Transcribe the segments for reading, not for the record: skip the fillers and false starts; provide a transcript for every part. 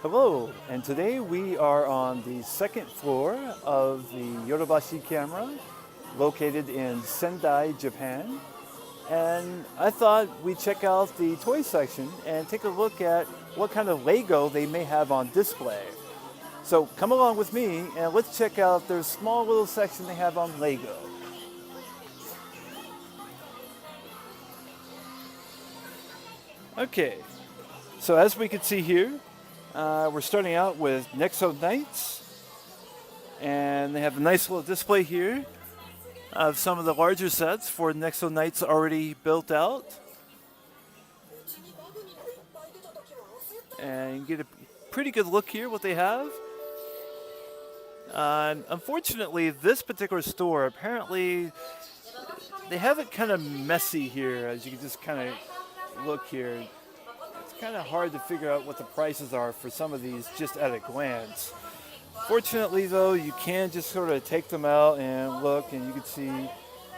Hello, and today we are on the second floor of the Yodobashi Camera, located in Sendai, Japan. And I thought we'd check out the toy section and take a look at what kind of Lego they may have on display. So come along with me and let's check out their small little section they have on Lego. Okay, so as we can see here, we're starting out with Nexo Knights, and they have a nice little display here of some of the larger sets for Nexo Knights already built out. And you get a pretty good look here what they have. Unfortunately, this particular store, apparently, they have it kind of messy here, as you can just kind of look here. It's kind of hard to figure out what the prices are for some of these just at a glance. Fortunately, though, you can just sort of take them out and look, and you can see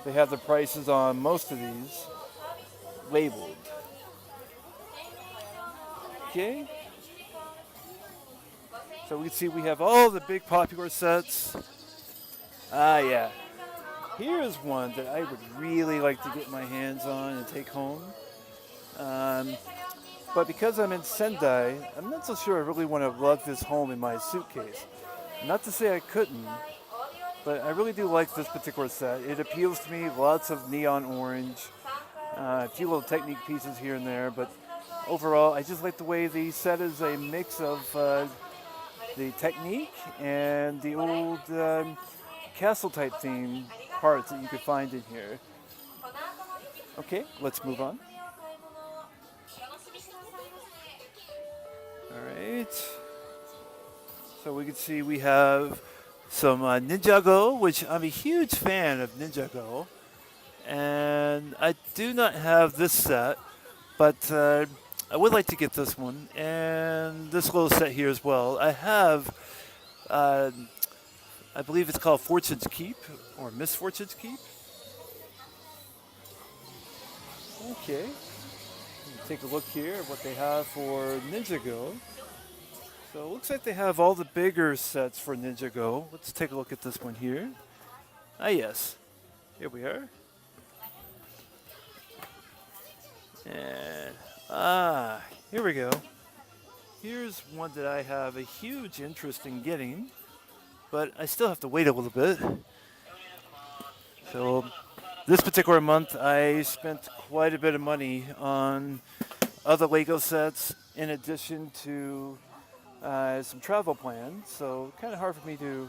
they have the prices on most of these labeled. Okay. So we can see we have all the big popular sets. Yeah. Here's one that I would really like to get my hands on and take home. But because I'm in Sendai, I'm not so sure I really want to lug this home in my suitcase. Not to say I couldn't, but I really do like this particular set. It appeals to me, lots of neon orange, a few little technique pieces here and there, but overall I just like the way the set is a mix of the technique and the old castle type theme parts that you could find in here. Okay, let's move on. Alright, so we can see we have some Ninjago, which I'm a huge fan of Ninjago, and I do not have this set, but I would like to get this one, and this little set here as well. I have, I believe it's called Fortune's Keep, or Misfortune's Keep. Okay. Take a look here at what they have for Ninjago. So it looks like they have all the bigger sets for Ninjago. Let's take a look at this one here. Yes. Here we are. And here we go. Here's one that I have a huge interest in getting, but I still have to wait a little bit. So this particular month, I spent quite a bit of money on other Lego sets in addition to some travel plans. So kind of hard for me to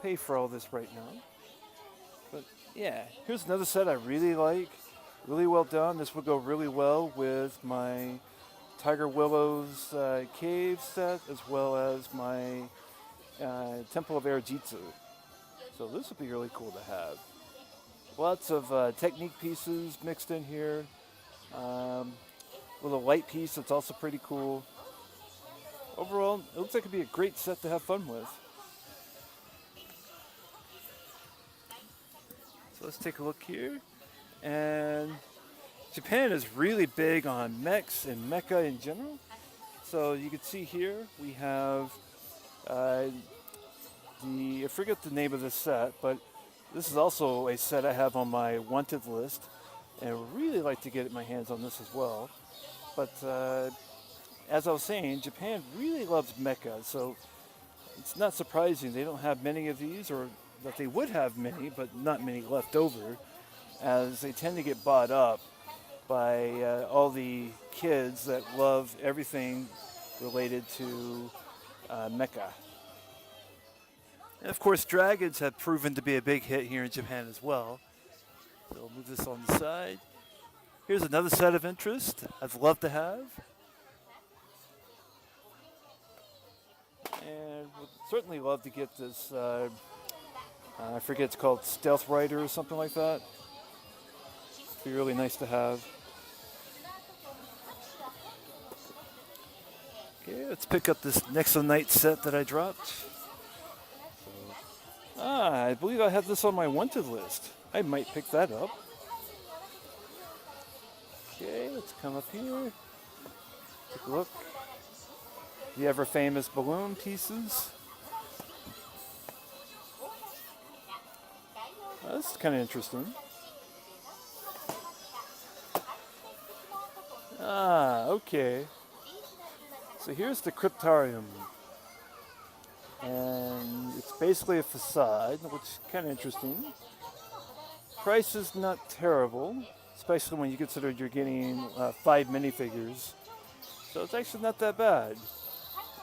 pay for all this right now. But yeah, here's another set I really like. Really well done. This would go really well with my Tiger Willow's cave set, as well as my Temple of Air Jitsu. So this would be really cool to have. Lots of technique pieces mixed in here. With a light piece that's also pretty cool. Overall, it looks like it'd be a great set to have fun with. So let's take a look here. And Japan is really big on mechs and mecha in general. So you can see here we have I forget the name of this set, but this is also a set I have on my wanted list, and I would really like to get my hands on this as well. But as I was saying, Japan really loves mecha, so it's not surprising they don't have many of these, or that they would have many, but not many left over, as they tend to get bought up by all the kids that love everything related to mecha. And of course, dragons have proven to be a big hit here in Japan as well. So we'll move this on the side. Here's another set of interest I'd love to have. And would certainly love to get this, I forget, it's called Stealth Rider or something like that. It'd be really nice to have. Okay, let's pick up this Nexo Knight set that I dropped. I believe I have this on my wanted list. I might pick that up. Okay, let's come up here. Take a look. the ever famous balloon pieces. That's kind of interesting. Ah, okay. So here's the cryptarium. And it's basically a facade, which is kind of interesting. Price is not terrible, especially when you consider you're getting 5 minifigures. So it's actually not that bad.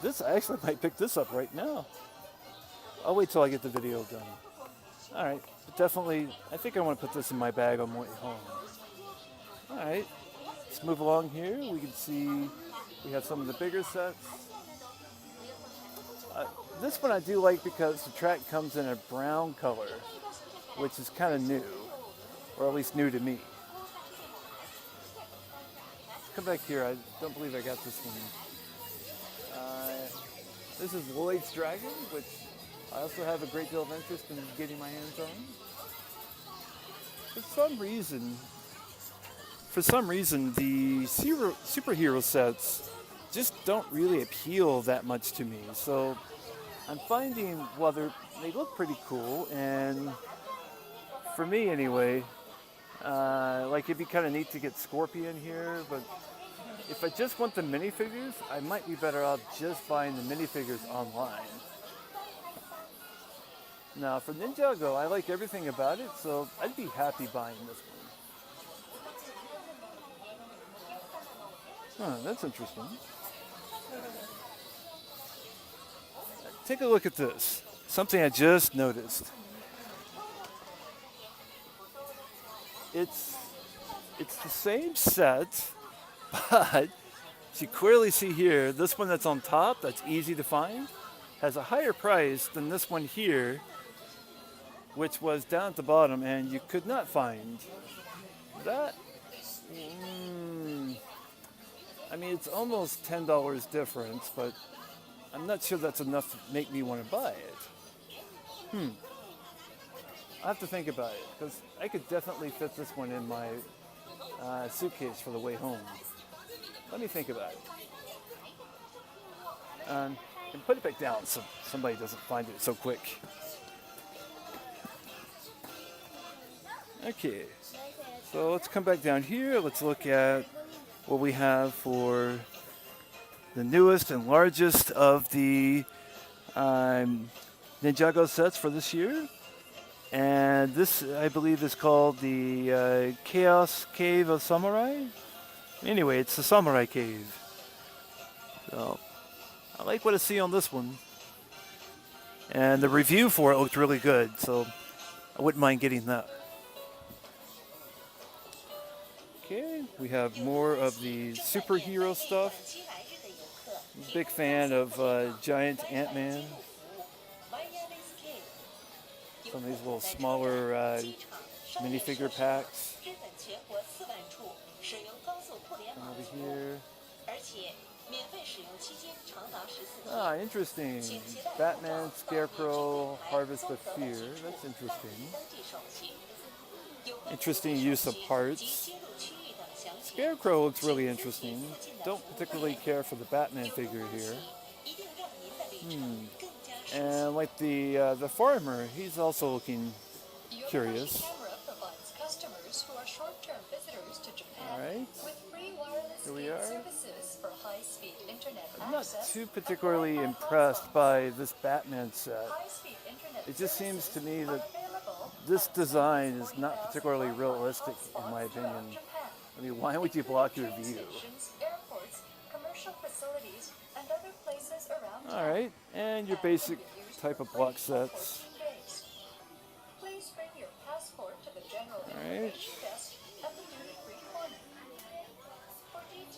I actually might pick this up right now. I'll wait till I get the video done. Alright, but definitely, I think I want to put this in my bag on my way home. Alright, let's move along here. We can see we have some of the bigger sets. This one I do like because the track comes in a brown color, which is kind of new, or at least new to me. Let's come back here. I don't believe I got this one. This is Lloyd's Dragon, which I also have a great deal of interest in getting my hands on. For some reason, the superhero sets just don't really appeal that much to me. So I'm finding, well, they look pretty cool, and for me anyway, like it'd be kind of neat to get Scorpion here, but if I just want the minifigures, I might be better off just buying the minifigures online. Now for Ninjago, I like everything about it, so I'd be happy buying this one. Huh, that's interesting. Take a look at this. Something I just noticed. It's the same set, but you clearly see here, this one that's on top, that's easy to find, has a higher price than this one here, which was down at the bottom and you could not find. That, I mean, it's almost $10 difference, but I'm not sure that's enough to make me want to buy it. I have to think about it, because I could definitely fit this one in my suitcase for the way home. Let me think about it. And put it back down so somebody doesn't find it so quick. Okay, so let's come back down here. Let's look at what we have for the newest and largest of the Ninjago sets for this year. And this, I believe, is called the Chaos Cave of Samurai. Anyway, it's the Samurai Cave. So, I like what I see on this one. And the review for it looked really good, so I wouldn't mind getting that. Okay, we have more of the superhero stuff. I'm a big fan of Giant Ant-Man. Some of these little smaller minifigure packs. Come over here. Ah, interesting. Batman, Scarecrow, Harvest of Fear. That's interesting. Interesting use of parts. Scarecrow looks really interesting. Don't particularly care for the Batman figure here. And like the farmer, he's also looking curious. Alright, here we are. I'm not too particularly impressed by this Batman set. It just seems to me that this design is not particularly realistic, in my opinion. I mean, why would you block your view? Alright, and your basic type of block sets. Alright.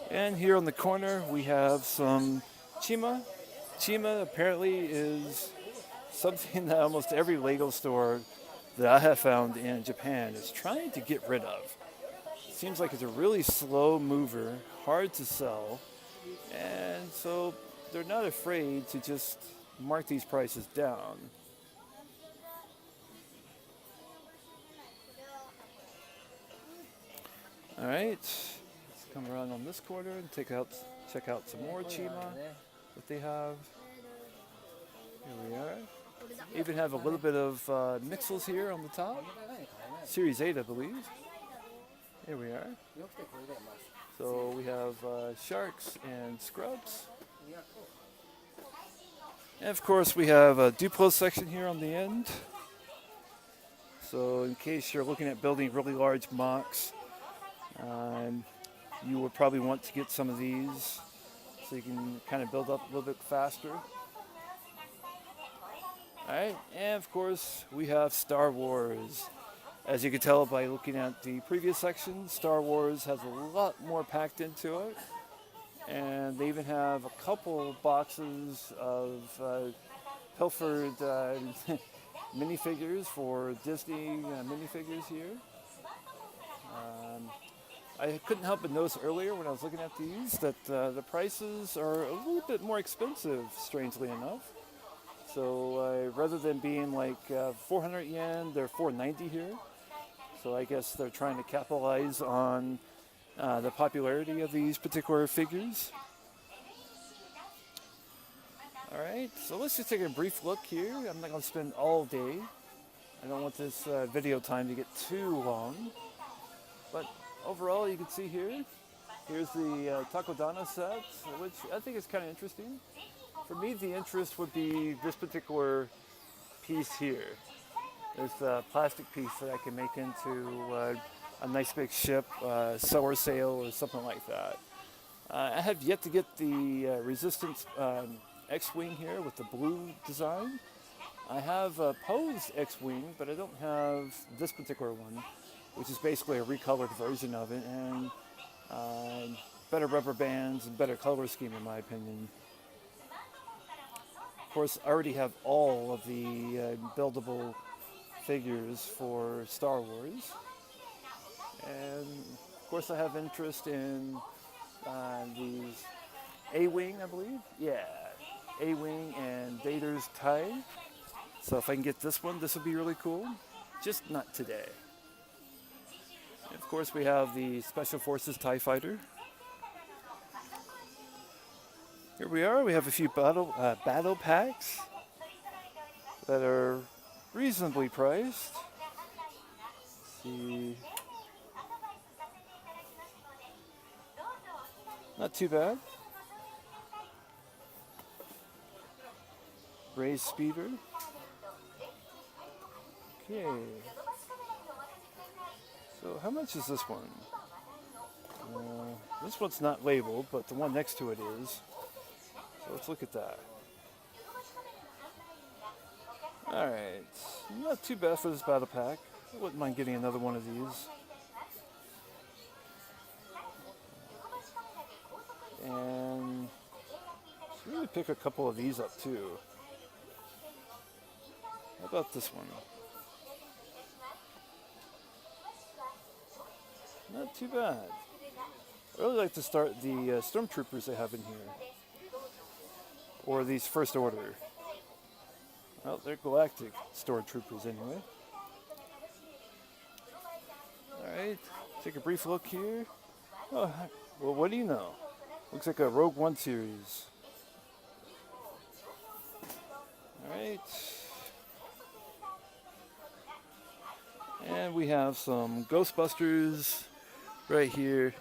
And here on the corner we have some Chima. Chima apparently is something that almost every Lego store that I have found in Japan is trying to get rid of. It seems like it's a really slow mover, hard to sell, and so they're not afraid to just mark these prices down. Alright, let's come around on this corner and check out some more Chima. that they have. Here we are. Even have a little bit of Mixels here on the top. Series 8, I believe. Here we are. So we have sharks and scrubs. And of course we have a Duplo section here on the end. So in case you're looking at building really large mocks, you would probably want to get some of these so you can kind of build up a little bit faster. Alright, and of course we have Star Wars. As you can tell by looking at the previous section, Star Wars has a lot more packed into it. And they even have a couple boxes of pilfered minifigures for Disney minifigures here. I couldn't help but notice earlier when I was looking at these that the prices are a little bit more expensive, strangely enough. So rather than being like 400 yen, they're 490 here. So I guess they're trying to capitalize on the popularity of these particular figures. Alright, so let's just take a brief look here. I'm not going to spend all day. I don't want this video time to get too long. But overall, you can see here, here's the Takodana set, which I think is kind of interesting. For me, the interest would be this particular piece here. This plastic piece that I can make into a nice big ship, solar sail, or something like that. I have yet to get the Resistance X-Wing here with the blue design. I have a Poe's X-Wing, but I don't have this particular one, which is basically a recolored version of it, and better rubber bands and better color scheme in my opinion. Of course, I already have all of the buildable figures for Star Wars. And of course I have interest in these A-Wing, I believe. Yeah, A-Wing and Vader's tie. So if I can get this one, this would be really cool. Just not today. And of course we have the Special Forces TIE Fighter. Here we are, we have a few battle packs that are reasonably priced. Let's see. Not too bad. Raised speeder. Okay. So how much is this one? This one's not labeled, but the one next to it is. So let's look at that. Alright, not too bad for this battle pack. I wouldn't mind getting another one of these. And should really pick a couple of these up too. How about this one? Not too bad. I really like to start the stormtroopers they have in here. Or these First Order. Well, they're galactic stormtroopers anyway. Alright, take a brief look here. Oh, well, what do you know? Looks like a Rogue One series. Alright. And we have some Ghostbusters right here.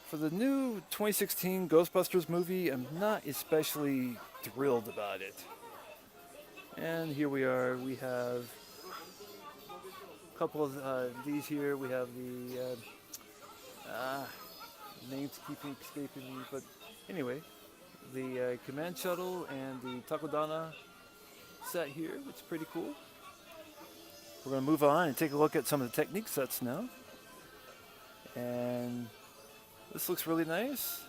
For the new 2016 Ghostbusters movie, I'm not especially thrilled about it. And here we are, we have a couple of these here. We have the, names keep escaping me, but anyway, the Command Shuttle and the Takodana set here, which is pretty cool. We're going to move on and take a look at some of the Technique sets now. And this looks really nice.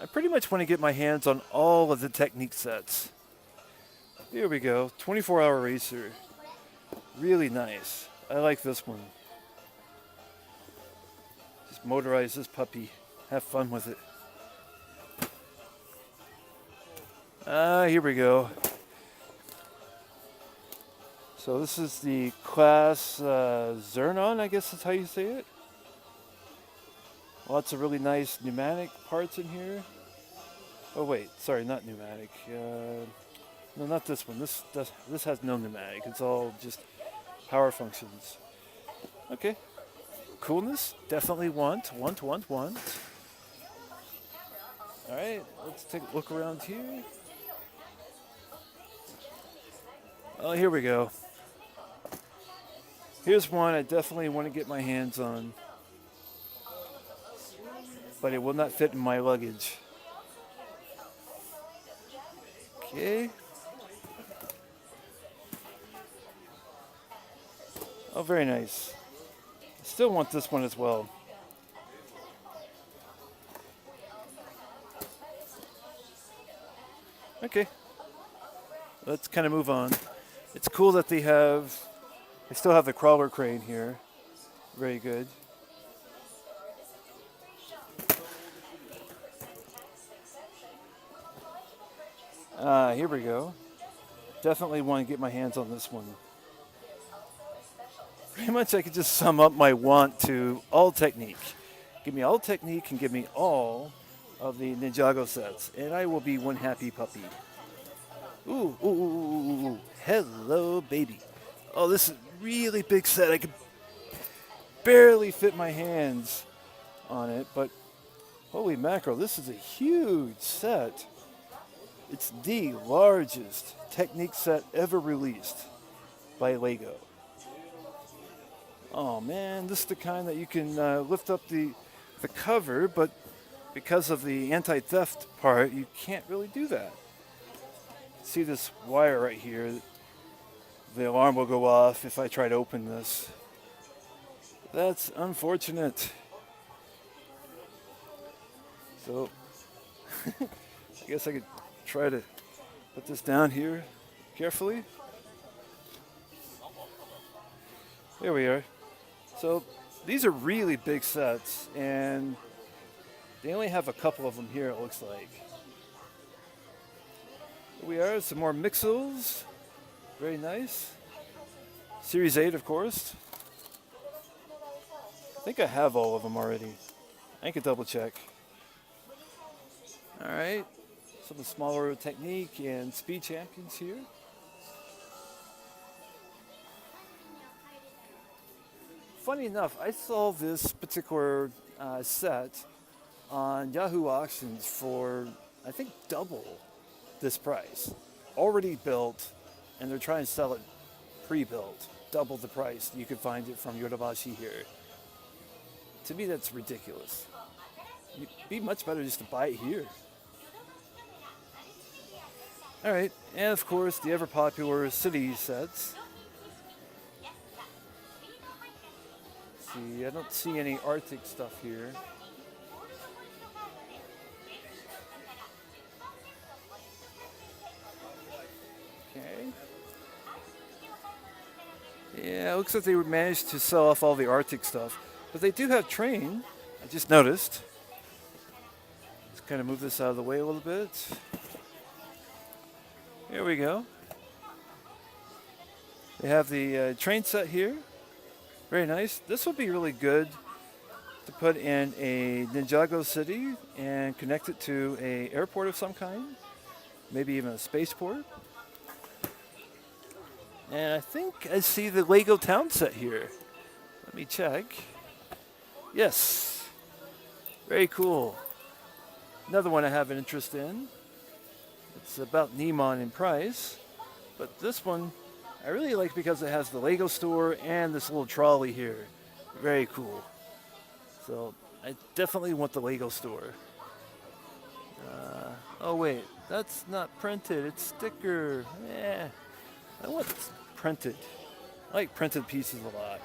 I pretty much want to get my hands on all of the Technique sets. Here we go, 24-hour racer. Really nice. I like this one. Just motorize this puppy. Have fun with it. Here we go. So this is the class Zernon, I guess that's how you say it. Lots of really nice pneumatic parts in here. Oh wait, sorry, not pneumatic. No, not this one. This has no pneumatic. It's all just power functions. Okay. Coolness, definitely want. All right, let's take a look around here. Oh, here we go. Here's one I definitely want to get my hands on, but it will not fit in my luggage. Okay. Oh, very nice. Still want this one as well. Okay. Let's kind of move on. It's cool that they still have the crawler crane here. Very good. Here we go. Definitely want to get my hands on this one. Pretty much I could just sum up my want to all technique. Give me all technique and give me all of the Ninjago sets, and I will be one happy puppy. Ooh. Hello, baby. Oh, this is a really big set. I could barely fit my hands on it, but holy mackerel, this is a huge set. It's the largest technique set ever released by Lego. Oh man, this is the kind that you can lift up the cover, but because of the anti-theft part, you can't really do that. See this wire right here? The alarm will go off if I try to open this. That's unfortunate. So, I guess I could try to put this down here carefully. There we are. So, these are really big sets, and they only have a couple of them here, it looks like. Here we are, some more Mixels. Very nice. Series 8, of course. I think I have all of them already. I can double check. All right. Some of the smaller technique and speed champions here. Funny enough, I saw this particular set on Yahoo Auctions for, I think, double this price. Already built, and they're trying to sell it pre-built. Double the price. You could find it from Yodobashi here. To me, that's ridiculous. It'd be much better just to buy it here. All right, and of course, the ever-popular city sets. See, I don't see any Arctic stuff here. Okay. Yeah, it looks like they managed to sell off all the Arctic stuff. But they do have train, I just noticed. Let's kind of move this out of the way a little bit. Here we go. They have the train set here. Very nice. This would be really good to put in a Ninjago city and connect it to an airport of some kind. Maybe even a spaceport. And I think I see the Lego town set here. Let me check. Yes. Very cool. Another one I have an interest in. It's about Neiman in price. But this one I really like because it has the Lego store and this little trolley here. Very cool. So I definitely want the Lego store. Oh wait, that's not printed. It's sticker. Yeah, I want printed. I like printed pieces a lot.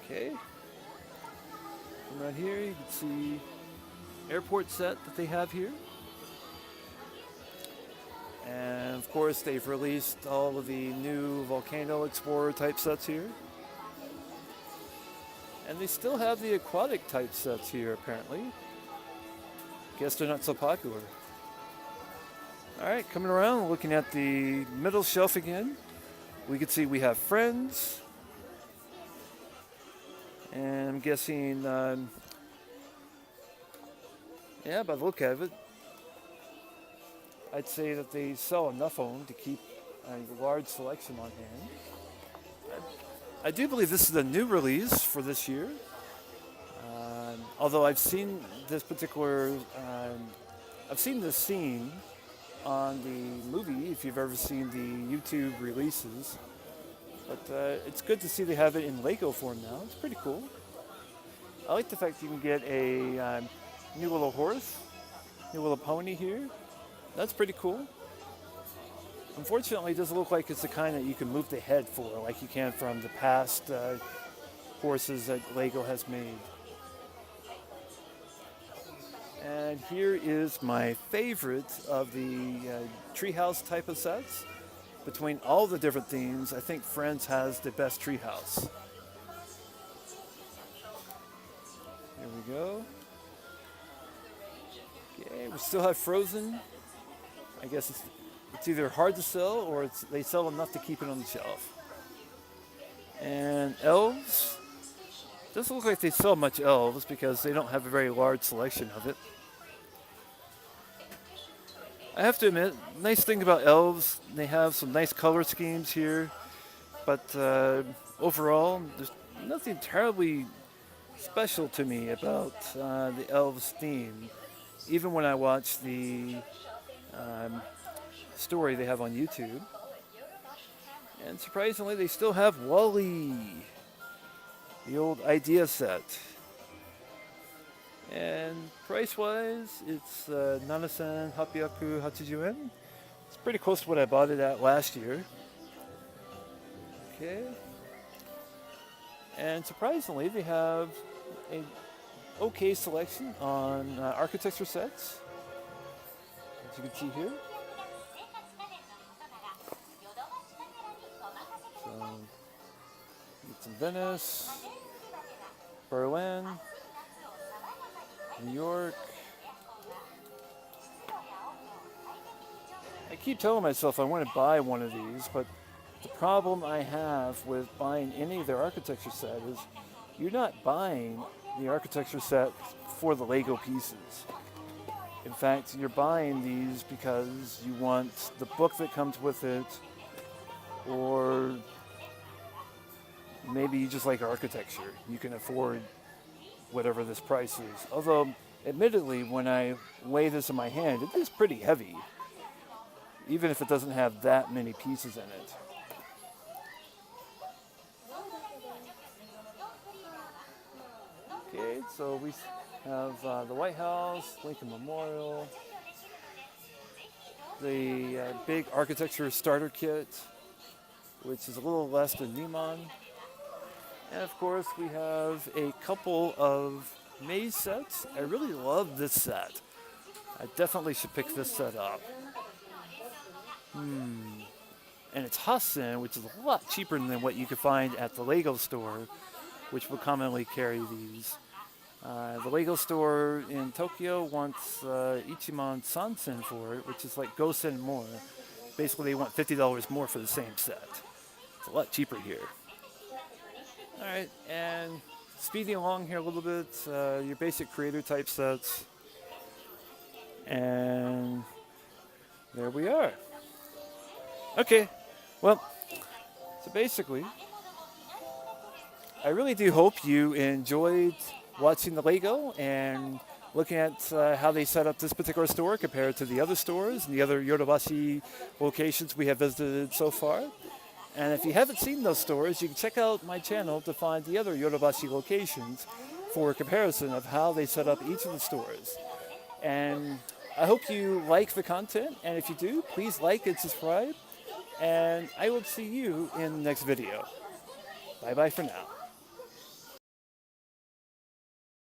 Okay. And right here you can see airport set that they have here. And of course they've released all of the new Volcano Explorer type sets here. And they still have the aquatic type sets here apparently. Guess they're not so popular. Alright, coming around, looking at the middle shelf again. We can see we have Friends. And I'm guessing, yeah, by the look of it, I'd say that they sell enough of them to keep a large selection on hand. I do believe this is a new release for this year. Although I've seen this particular, I've seen this scene on the movie, if you've ever seen the YouTube releases. But it's good to see they have it in Lego form now. It's pretty cool. I like the fact you can get a new little horse, new little pony here. That's pretty cool. Unfortunately, it doesn't look like it's the kind that you can move the head for, like you can from the past horses that Lego has made. And here is my favorite of the treehouse type of sets. Between all the different themes, I think Friends has the best treehouse. Here we go. Okay, we still have Frozen. I guess it's either hard to sell or they sell enough to keep it on the shelf. And Elves. Doesn't look like they sell much Elves because they don't have a very large selection of it. I have to admit, nice thing about Elves, they have some nice color schemes here, but overall, there's nothing terribly special to me about the Elves theme. Even when I watch the story they have on YouTube. And surprisingly, they still have Wall-E, the old idea set. And price-wise, it's 7,880 yen. It's pretty close to what I bought it at last year. Okay. And surprisingly, they have an okay selection on architecture sets, as you can see here. So, it's in Venice, Berlin, New York. I keep telling myself I want to buy one of these, but the problem I have with buying any of their architecture set is you're not buying the architecture set for the Lego pieces. In fact, you're buying these because you want the book that comes with it, or maybe you just like architecture. You can afford whatever this price is. Although, admittedly, when I weigh this in my hand, it is pretty heavy, even if it doesn't have that many pieces in it. Okay, so we have the White House, Lincoln Memorial, the big architecture starter kit, which is a little less than Neiman. And of course, we have a couple of maze sets. I really love this set. I definitely should pick this set up. And it's Hassen, which is a lot cheaper than what you could find at the Lego store, which will commonly carry these. The Lego store in Tokyo wants Ichiman Sansen for it, which is like Gosen more. Basically, they want $50 more for the same set. It's a lot cheaper here. All right, and speeding along here a little bit, your basic creator type sets. And there we are. Okay, well, so basically, I really do hope you enjoyed watching the Lego and looking at how they set up this particular store compared to the other stores and the other Yodobashi locations we have visited so far. And if you haven't seen those stores, you can check out my channel to find the other Yodobashi locations for a comparison of how they set up each of the stores. And I hope you like the content, and if you do, please like and subscribe. And I will see you in the next video. Bye-bye for now.